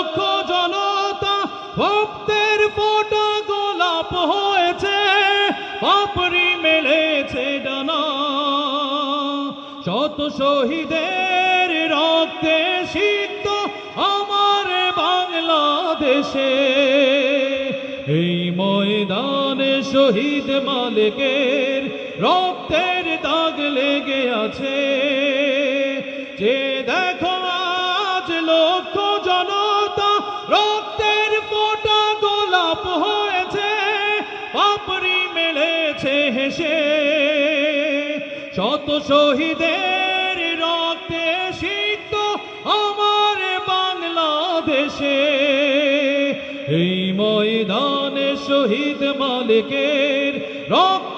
লক্ষ জনতা ভক্তের ফোঁটা গোলাপ হয়েছে, পাপড়ি মেলেছে ডানা। শত শহীদের রক্তে সিক্ত আমার বাংলাদেশে, এই ময়দানে শহীদ মালিকের রক্তের দাগ লেগে আছে। যে দেখো আজ লক্ষ জনতা রক্তের ফোঁটা গোলাপ হয়েছে, পাপড়ি মেলেছে হেসে। শত শহীদের রক্তে সিক্ত আমার বাংলাদেশে, এই ময়দানে শহীদ মালিকের রক্ত